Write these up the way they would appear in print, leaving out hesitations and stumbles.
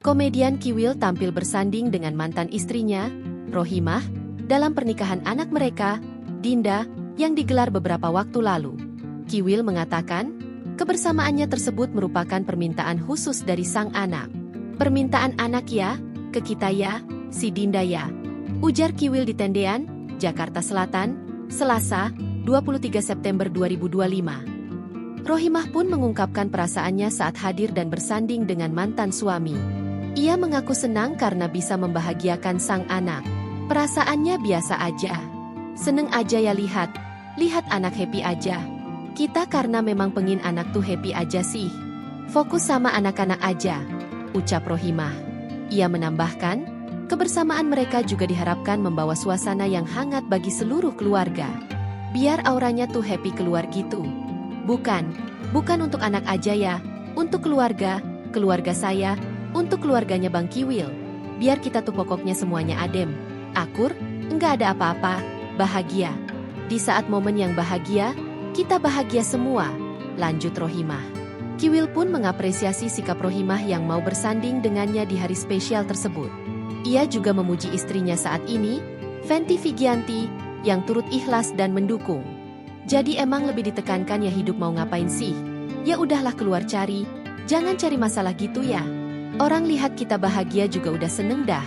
Komedian Kiwil tampil bersanding dengan mantan istrinya, Rohimah, dalam pernikahan anak mereka, Dinda, yang digelar beberapa waktu lalu. Kiwil mengatakan, kebersamaannya tersebut merupakan permintaan khusus dari sang anak. "Permintaan anak ya, ke kita ya, si Dinda ya," ujar Kiwil di Tendean, Jakarta Selatan, Selasa, 23 September 2025. Rohimah pun mengungkapkan perasaannya saat hadir dan bersanding dengan mantan suami. Ia mengaku senang karena bisa membahagiakan sang anak. "Perasaannya biasa aja. Seneng aja ya lihat anak happy aja. Kita karena memang pengin anak tuh happy aja sih. Fokus sama anak-anak aja," ucap Rohimah. Ia menambahkan, kebersamaan mereka juga diharapkan membawa suasana yang hangat bagi seluruh keluarga. "Biar auranya tuh happy keluar gitu. Bukan untuk anak aja ya, untuk keluarga saya, untuk keluarganya Bang Kiwil. Biar kita tuh pokoknya semuanya adem, akur, enggak ada apa-apa, bahagia. Di saat momen yang bahagia, kita bahagia semua," lanjut Rohimah. Kiwil pun mengapresiasi sikap Rohimah yang mau bersanding dengannya di hari spesial tersebut. Ia juga memuji istrinya saat ini, Fenty Vigianti, yang turut ikhlas dan mendukung. "Jadi emang lebih ditekankan ya hidup mau ngapain sih? Ya udahlah keluar cari, jangan cari masalah gitu ya. Orang lihat kita bahagia juga udah seneng dah.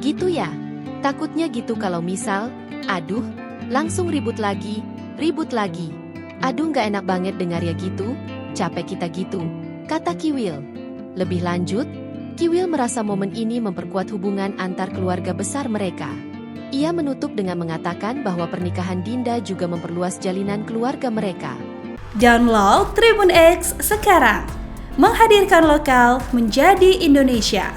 Gitu ya. Takutnya gitu kalau misal, aduh, langsung ribut lagi. Aduh gak enak banget dengar ya gitu, capek kita gitu," kata Kiwil. Lebih lanjut, Kiwil merasa momen ini memperkuat hubungan antar keluarga besar mereka. Ia menutup dengan mengatakan bahwa pernikahan Dinda juga memperluas jalinan keluarga mereka. Download Tribun X sekarang, menghadirkan lokal menjadi Indonesia.